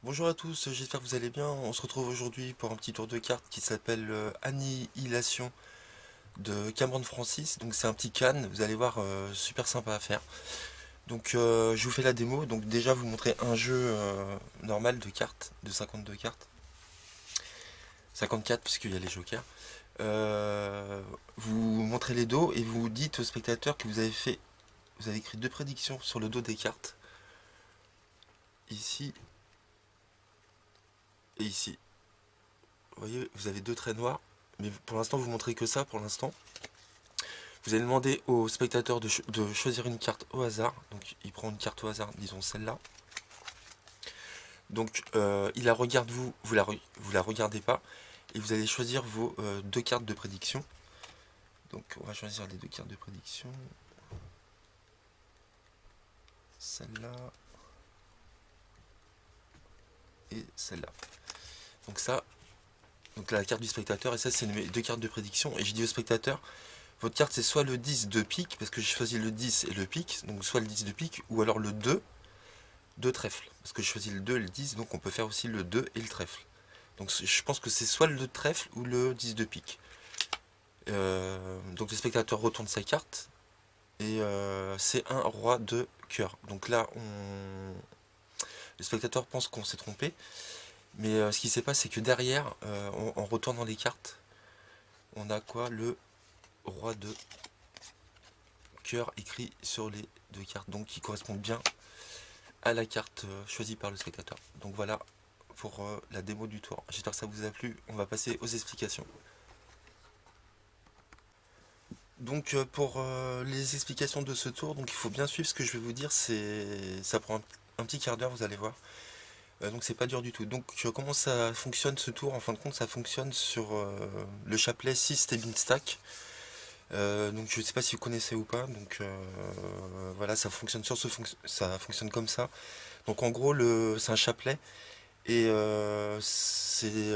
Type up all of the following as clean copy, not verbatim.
Bonjour à tous, j'espère que vous allez bien. On se retrouve aujourd'hui pour un petit tour de cartes qui s'appelle Annihilation de Cameron Francis. Donc c'est un petit can, vous allez voir, super sympa à faire. Donc je vous fais la démo. Donc déjà vous montrez un jeu normal de cartes, de 52 cartes. 54 puisqu'il y a les jokers. Vous montrez les dos et vous dites au spectateur que vous avez écrit deux prédictions sur le dos des cartes. Ici et ici. Vous voyez, vous avez deux traits noirs. Mais pour l'instant, vous montrez que ça pour l'instant. Vous allez demander au spectateur de choisir une carte au hasard. Donc il prend une carte au hasard, disons celle-là. Donc il la regarde, vous la regardez pas. Et vous allez choisir vos deux cartes de prédiction. Donc on va choisir les deux cartes de prédiction. Celle-là. Et celle-là. Donc ça, donc la carte du spectateur. Et ça, c'est mes deux cartes de prédiction. Et j'ai dit au spectateur, votre carte c'est soit le 10 de pique, parce que j'ai choisi le 10 et le pique. Donc soit le 10 de pique, ou alors le 2 de trèfle, parce que je choisis le 2 et le 10, donc on peut faire aussi le 2 et le trèfle. Donc je pense que c'est soit le 2 de trèfle ou le 10 de pique. Donc le spectateur retourne sa carte, et c'est un roi de cœur. Donc là, le spectateur pense qu'on s'est trompé, mais ce qui s'est passé, c'est que derrière, en retournant les cartes, on a quoi? Le roi de cœur écrit sur les deux cartes, donc qui correspond bien à la carte choisie par le spectateur. Donc voilà pour la démo du tour. J'espère que ça vous a plu. On va passer aux explications. Donc pour les explications de ce tour, donc il faut bien suivre ce que je vais vous dire. Ça prend un petit quart d'heure, vous allez voir. Donc c'est pas dur du tout. Donc comment ça fonctionne ce tour? En fin de compte, ça fonctionne sur le chapelet 6 Stable Stack. Donc je sais pas si vous connaissez ou pas. Donc voilà, ça fonctionne ça fonctionne comme ça. Donc en gros, c'est un chapelet. Et c'est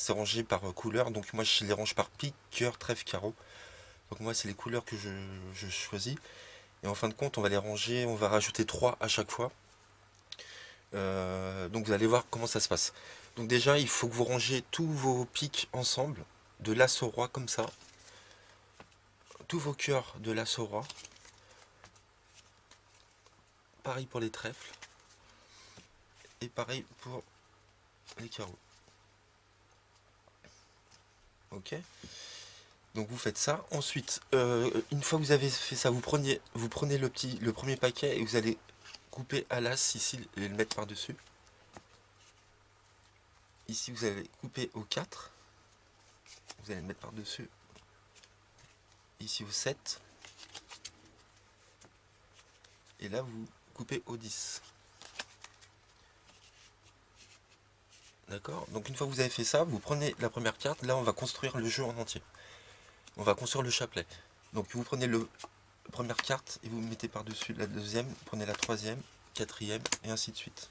rangé par couleur. Donc moi je les range par pique, cœur, trèfle, carreau. Donc moi c'est les couleurs que je choisis. Et en fin de compte on va les ranger, on va rajouter 3 à chaque fois. Donc vous allez voir comment ça se passe. Donc déjà il faut que vous rangez tous vos piques ensemble, de l'as au roi comme ça. Tous vos cœurs de l'as au roi. Pareil pour les trèfles. Et pareil pour les carreaux. Ok. Donc vous faites ça. Ensuite, une fois que vous avez fait ça, vous prenez le premier paquet et vous allez couper à l'as ici et le mettre par-dessus. Ici, vous allez couper au 4. Vous allez le mettre par-dessus. Ici au 7. Et là, vous coupez au 10. D'accord? Donc une fois que vous avez fait ça, vous prenez la première carte. Là, on va construire le jeu en entier. On va construire le chapelet. Donc vous prenez la première carte et vous mettez par-dessus la deuxième. Vous prenez la troisième, quatrième et ainsi de suite.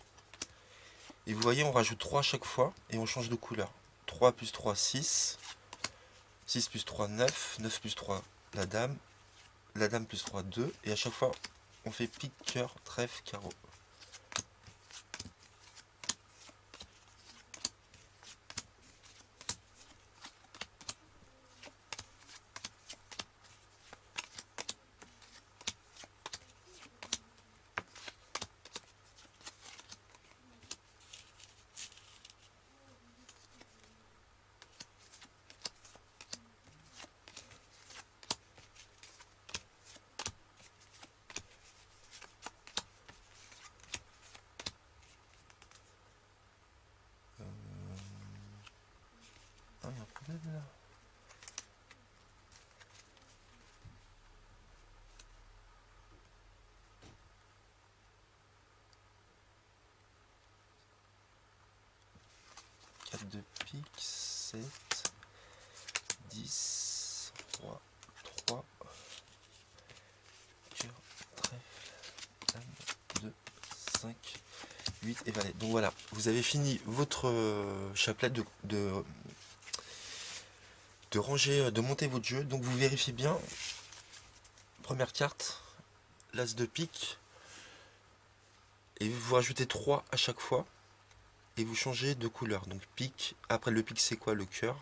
Et vous voyez, on rajoute 3 à chaque fois et on change de couleur. 3 plus 3, 6. 6 plus 3, 9. 9 plus 3, la dame. La dame plus 3, 2. Et à chaque fois, on fait pique, cœur, trèfle, carreau. Ah, il y a un problème là. Quatre de pique, 7, 10, roi, 3, cœur, trèfle, dame, 2, 5, 8 et valet. Donc voilà, vous avez fini votre chapelet de ranger, de monter votre jeu. Donc vous vérifiez bien. Première carte, l'as de pique. Et vous rajoutez 3 à chaque fois. et vous changez de couleur. Donc pique, après le pique c'est quoi? Le cœur.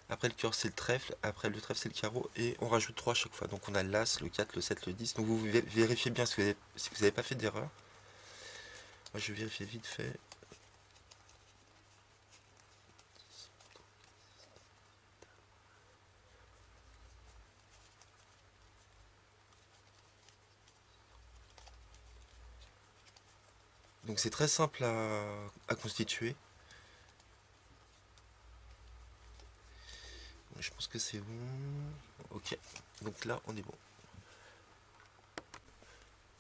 Après le cœur c'est le trèfle, après le trèfle c'est le carreau, et on rajoute 3 à chaque fois. Donc on a l'As, le 4, le 7, le 10. Donc vous vérifiez bien si vous n'avez pas fait d'erreur. Moi je vais vérifier vite fait. Donc c'est très simple à constituer. Je pense que c'est bon. Ok, donc là on est bon.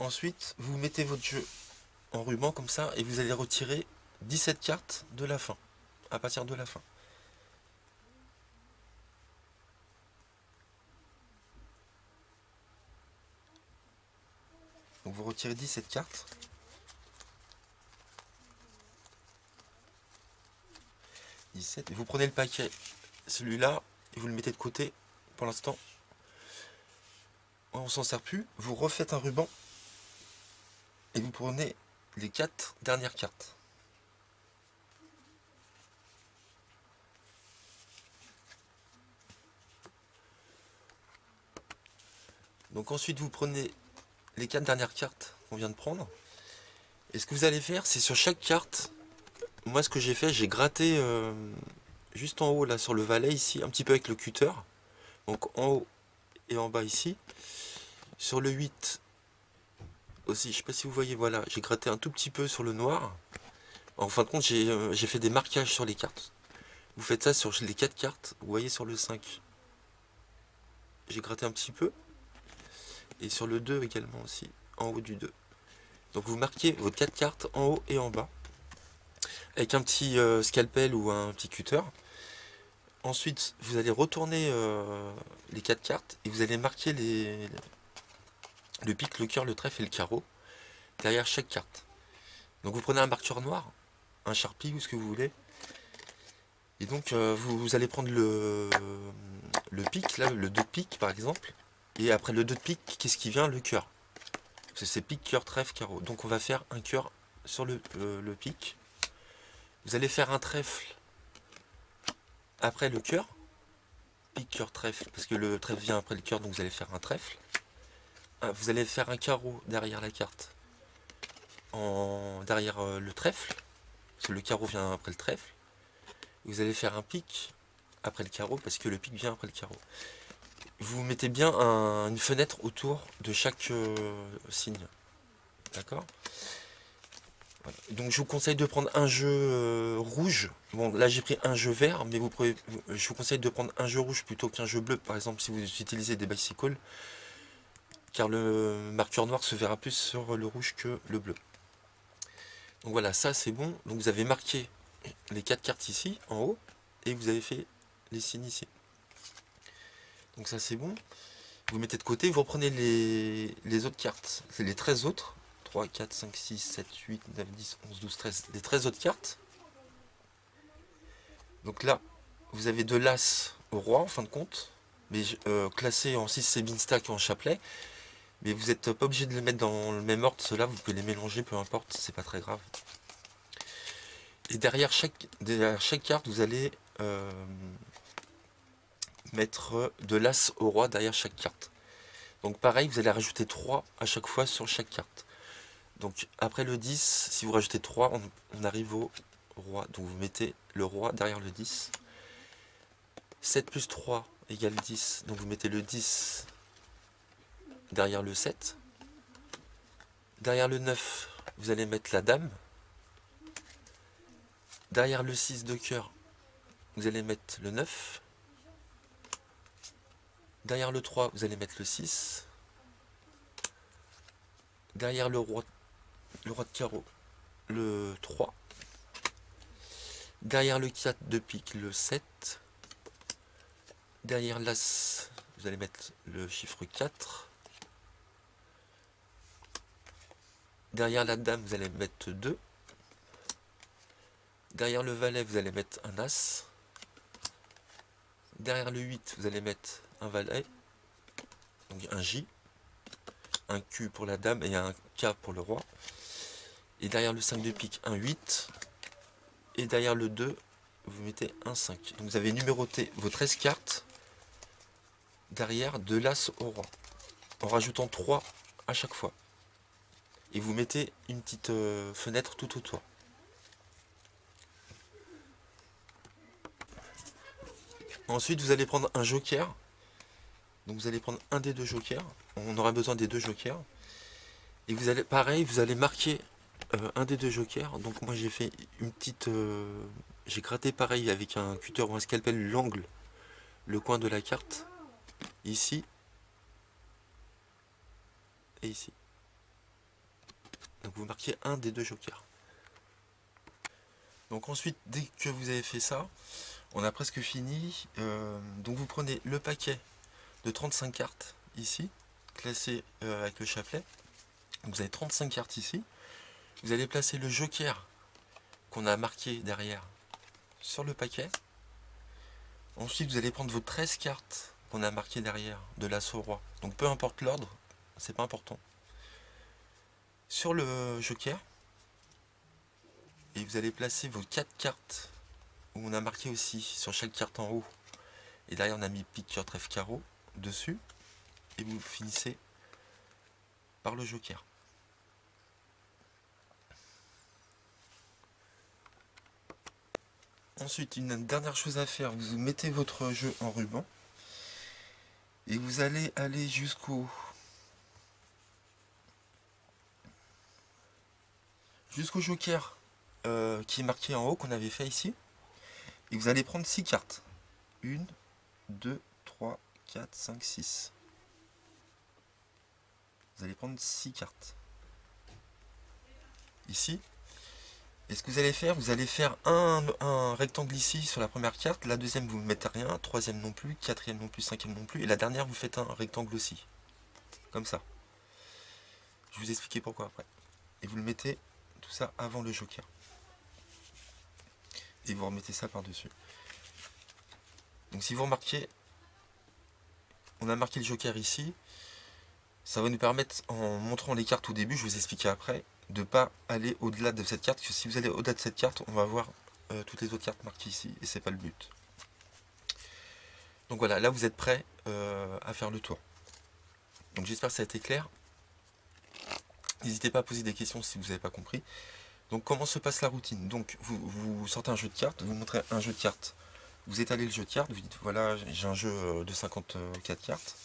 Ensuite, vous mettez votre jeu en ruban comme ça et vous allez retirer 17 cartes de la fin, à partir de la fin. Donc vous retirez 17 cartes. Et vous prenez le paquet, celui-là, et vous le mettez de côté pour l'instant. On s'en sert plus. Vous refaites un ruban et vous prenez les 4 dernières cartes. Donc ensuite vous prenez les 4 dernières cartes qu'on vient de prendre. Et ce que vous allez faire, c'est sur chaque carte, moi ce que j'ai fait, j'ai gratté juste en haut là sur le valet ici, un petit peu avec le cutter. Donc en haut et en bas ici. Sur le 8 aussi, je sais pas si vous voyez, voilà, j'ai gratté un tout petit peu sur le noir. En fin de compte, j'ai fait des marquages sur les cartes. Vous faites ça sur les 4 cartes, vous voyez sur le 5. J'ai gratté un petit peu. Et sur le 2 également aussi, en haut du 2. Donc vous marquez vos 4 cartes en haut et en bas. Avec un petit scalpel ou un petit cutter. Ensuite, vous allez retourner les 4 cartes et vous allez marquer le pic, le cœur, le trèfle et le carreau derrière chaque carte. Donc vous prenez un marqueur noir, un Sharpie ou ce que vous voulez. Et donc vous allez prendre le pic, là, le 2 de pique par exemple. Et après le 2 de pique, qu'est-ce qui vient? Le cœur. C'est pique, cœur, trèfle, carreau. Donc on va faire un cœur sur le pic. Vous allez faire un trèfle après le cœur. Pique, cœur, trèfle, parce que le trèfle vient après le cœur, donc vous allez faire un trèfle. Vous allez faire un carreau derrière la carte, derrière le trèfle, parce que le carreau vient après le trèfle. Vous allez faire un pic après le carreau, parce que le pic vient après le carreau. Vous mettez bien une fenêtre autour de chaque signe. D'accord? Voilà. Donc je vous conseille de prendre un jeu rouge. Bon, là j'ai pris un jeu vert, mais je vous conseille de prendre un jeu rouge plutôt qu'un jeu bleu, par exemple si vous utilisez des bicycles, car le marqueur noir se verra plus sur le rouge que le bleu. Donc voilà, ça c'est bon. Donc vous avez marqué les 4 cartes ici, en haut, et vous avez fait les signes ici. Donc ça c'est bon. Vous mettez de côté, vous reprenez les autres cartes, c'est les 13 autres. 3, 4, 5, 6, 7, 8, 9, 10, 11, 12, 13. Les 13 autres cartes. Donc là, vous avez de l'As au roi en fin de compte, mais classé en 6 c'est Beanstalk ou en chapelet. Mais vous n'êtes pas obligé de les mettre dans le même ordre, ceux-là vous pouvez les mélanger, peu importe, c'est pas très grave. Et derrière chaque carte, vous allez mettre de l'As au roi derrière chaque carte. Donc pareil, vous allez rajouter 3 à chaque fois sur chaque carte. Donc après le 10, si vous rajoutez 3, on arrive au roi. Donc vous mettez le roi derrière le 10. 7 plus 3 égale 10. Donc vous mettez le 10 derrière le 7. Derrière le 9, vous allez mettre la dame. Derrière le 6 de cœur, vous allez mettre le 9. Derrière le 3, vous allez mettre le 6. Derrière le roi de carreau, le 3. Derrière le 4 de pique, le 7. Derrière l'As, vous allez mettre le chiffre 4. Derrière la dame, vous allez mettre 2. Derrière le valet, vous allez mettre un As. Derrière le 8, vous allez mettre un valet, donc un J, un Q pour la dame et un K pour le roi. Et derrière le 5 de pique, un 8. et derrière le 2, vous mettez un 5. Donc vous avez numéroté vos 13 cartes derrière de l'As au Roi, en rajoutant 3 à chaque fois. Et vous mettez une petite fenêtre tout autour. Ensuite, vous allez prendre un joker. Donc vous allez prendre un des deux jokers. On aura besoin des deux jokers. Et vous allez, pareil, vous allez marquer un des deux jokers. Donc moi j'ai fait une petite... j'ai gratté pareil avec un cutter ou un scalpel l'angle, le coin de la carte. Ici. Et ici. Donc vous marquez un des deux jokers. Donc ensuite, dès que vous avez fait ça, on a presque fini. Donc vous prenez le paquet de 35 cartes ici, classé avec le chapelet. Vous avez 35 cartes ici. Vous allez placer le joker qu'on a marqué derrière sur le paquet. Ensuite, vous allez prendre vos 13 cartes qu'on a marquées derrière de l'As au Roi. Donc peu importe l'ordre, c'est pas important. Sur le joker, et vous allez placer vos 4 cartes où on a marqué aussi sur chaque carte en haut. Et derrière, on a mis pique, cœur, trèfle, carreau dessus. Et vous finissez par le joker. Ensuite, une dernière chose à faire, vous mettez votre jeu en ruban. Et vous allez aller jusqu'au joker qui est marqué en haut, qu'on avait fait ici. Et vous allez prendre 6 cartes. 1, 2, 3, 4, 5, 6. Vous allez prendre 6 cartes. Ici. Et ce que vous allez faire, un rectangle ici sur la première carte. La deuxième, vous ne mettez rien. Troisième non plus. Quatrième non plus. Cinquième non plus. Et la dernière, vous faites un rectangle aussi. Comme ça. Je vais vous expliquer pourquoi après. Et vous le mettez tout ça avant le joker. Et vous remettez ça par-dessus. Donc si vous remarquez, on a marqué le joker ici. Ça va nous permettre, en montrant les cartes au début, je vous expliquerai après, de ne pas aller au-delà de cette carte. Parce que si vous allez au-delà de cette carte, on va voir toutes les autres cartes marquées ici. Et c'est pas le but. Donc voilà, là vous êtes prêts à faire le tour. Donc j'espère que ça a été clair. N'hésitez pas à poser des questions si vous n'avez pas compris. Donc comment se passe la routine? Donc vous sortez un jeu de cartes, vous montrez un jeu de cartes. Vous étalez le jeu de cartes, vous dites voilà, j'ai un jeu de 54 cartes.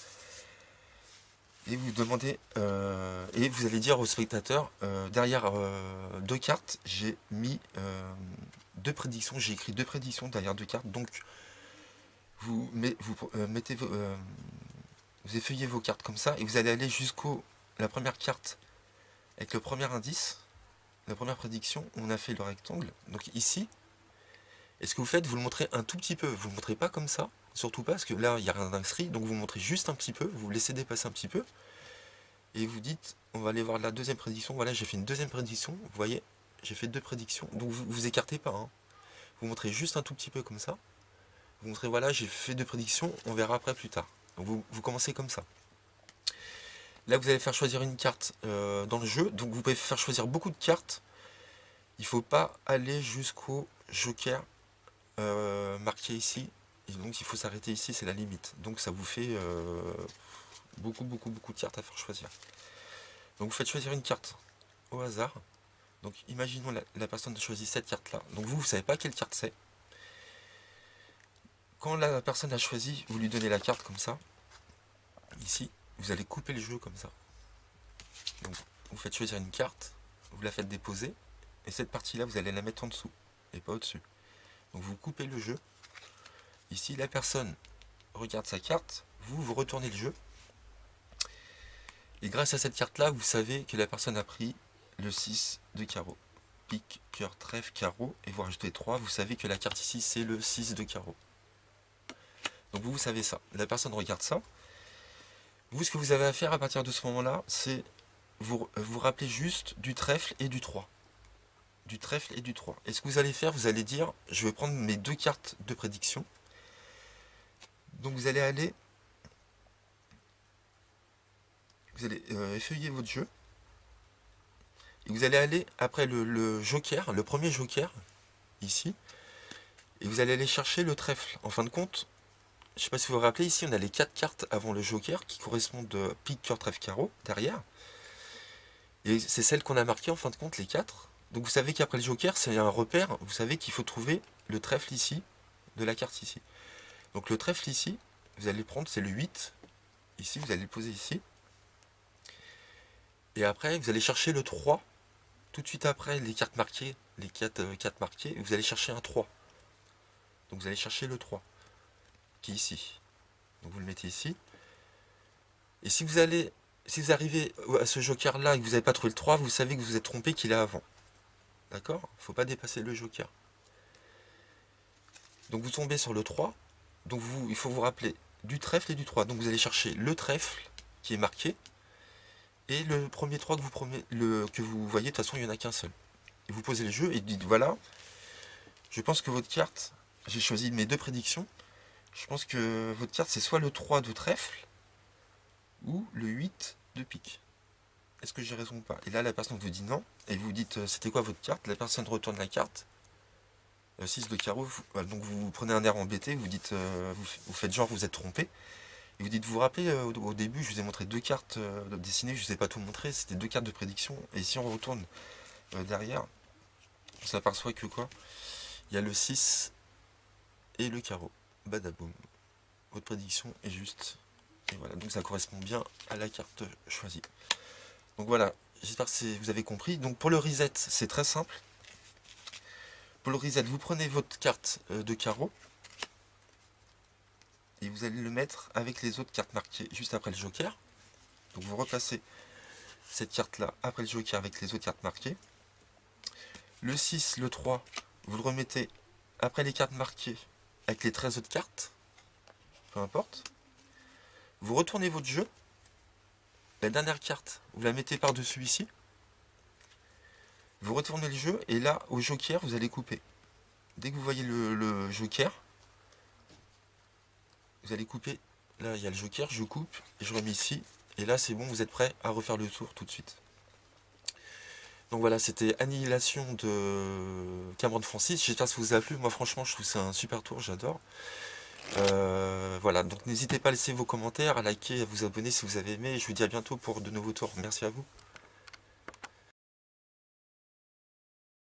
Et vous demandez, et vous allez dire au spectateur, derrière 2 cartes, j'ai mis 2 prédictions, j'ai écrit 2 prédictions derrière 2 cartes. Donc vous effeuillez vos cartes comme ça, et vous allez aller jusqu'au la première carte avec le premier indice, la première prédiction, on a fait le rectangle. Donc ici, et ce que vous faites, vous le montrez un tout petit peu, vous ne le montrez pas comme ça, surtout pas, parce que là, il n'y a rien d'inscrit, donc vous montrez juste un petit peu, vous laissez dépasser un petit peu, et vous dites, on va aller voir la deuxième prédiction, voilà, j'ai fait une deuxième prédiction, vous voyez, j'ai fait 2 prédictions, donc vous écartez pas, hein. Vous montrez juste un tout petit peu comme ça, vous montrez, voilà, j'ai fait 2 prédictions, on verra après plus tard. Donc vous commencez comme ça. Là, vous allez faire choisir une carte dans le jeu, donc vous pouvez faire choisir beaucoup de cartes, il ne faut pas aller jusqu'au joker marqué ici, et donc il faut s'arrêter ici, c'est la limite. Donc ça vous fait beaucoup de cartes à faire choisir. Donc vous faites choisir une carte au hasard. Donc imaginons la personne a choisi cette carte là. Donc vous ne savez pas quelle carte c'est. Quand la personne a choisi, vous lui donnez la carte comme ça. Ici, vous allez couper le jeu comme ça. Donc vous faites choisir une carte, vous la faites déposer, et cette partie là vous allez la mettre en dessous, et pas au-dessus. Donc vous coupez le jeu. Ici la personne regarde sa carte, vous retournez le jeu. Et grâce à cette carte là, vous savez que la personne a pris le 6 de carreau. Pique, cœur, trèfle, carreau, et vous rajoutez 3, vous savez que la carte ici c'est le 6 de carreau. Donc vous savez ça. La personne regarde ça. Vous, ce que vous avez à faire à partir de ce moment-là, c'est vous rappeler juste du trèfle et du 3. Du trèfle et du 3. Et ce que vous allez faire, vous allez dire, je vais prendre mes 2 cartes de prédiction. Donc vous allez effeuiller votre jeu. Et vous allez aller après le joker, le premier joker, ici, et vous allez aller chercher le trèfle. En fin de compte, je sais pas si vous vous rappelez, ici on a les 4 cartes avant le joker qui correspondent de pique, cœur, trèfle, carreau derrière. Et c'est celles qu'on a marquées en fin de compte, les 4. Donc vous savez qu'après le joker, c'est un repère, vous savez qu'il faut trouver le trèfle ici, de la carte ici. Donc le trèfle ici, vous allez le prendre, c'est le 8. Ici, vous allez le poser ici. Et après, vous allez chercher le 3. Tout de suite après les cartes marquées, les 4 marquées, vous allez chercher un 3. Donc vous allez chercher le 3, qui est ici. Donc vous le mettez ici. Et si vous arrivez à ce joker là et que vous n'avez pas trouvé le 3, vous savez que vous êtes trompé, qu'il est avant. D'accord? Il ne faut pas dépasser le joker. Donc vous tombez sur le 3. Donc il faut vous rappeler du trèfle et du 3. Donc vous allez chercher le trèfle qui est marqué. Et le premier 3 que vous voyez, de toute façon il n'y en a qu'un seul. Et vous posez le jeu et dites voilà, je pense que votre carte, j'ai choisi mes 2 prédictions. Je pense que votre carte c'est soit le 3 de trèfle ou le 8 de pique. Est-ce que j'ai raison ou pas? Et là la personne vous dit non, et vous dites c'était quoi votre carte? La personne retourne la carte. 6 de carreau, donc vous prenez un air embêté, vous dites, vous faites genre vous êtes trompé. Et vous dites, vous vous rappelez, au début je vous ai montré 2 cartes dessinées, je ne vous ai pas tout montré, c'était 2 cartes de prédiction. Et si on retourne derrière, on s'aperçoit que quoi? Il y a le 6 et le carreau. Badaboum. Votre prédiction est juste. Et voilà, donc ça correspond bien à la carte choisie. Donc voilà, j'espère que vous avez compris. Donc pour le reset, c'est très simple. Pour le reset, vous prenez votre carte de carreau et vous allez le mettre avec les autres cartes marquées juste après le joker. Donc vous replacez cette carte là après le joker avec les autres cartes marquées. Le 6, le 3, vous le remettez après les cartes marquées avec les 13 autres cartes, peu importe. Vous retournez votre jeu, la dernière carte, vous la mettez par-dessus ici. Vous retournez le jeu et là, au joker, vous allez couper. Dès que vous voyez le joker, vous allez couper. Là, il y a le joker, je coupe et je remets ici. Et là, c'est bon, vous êtes prêt à refaire le tour tout de suite. Donc voilà, c'était Annihilation de Cameron Francis. J'espère que ça vous a plu. Moi, franchement, je trouve que c'est un super tour, j'adore. Voilà, donc n'hésitez pas à laisser vos commentaires, à liker, à vous abonner si vous avez aimé. Et je vous dis à bientôt pour de nouveaux tours. Merci à vous.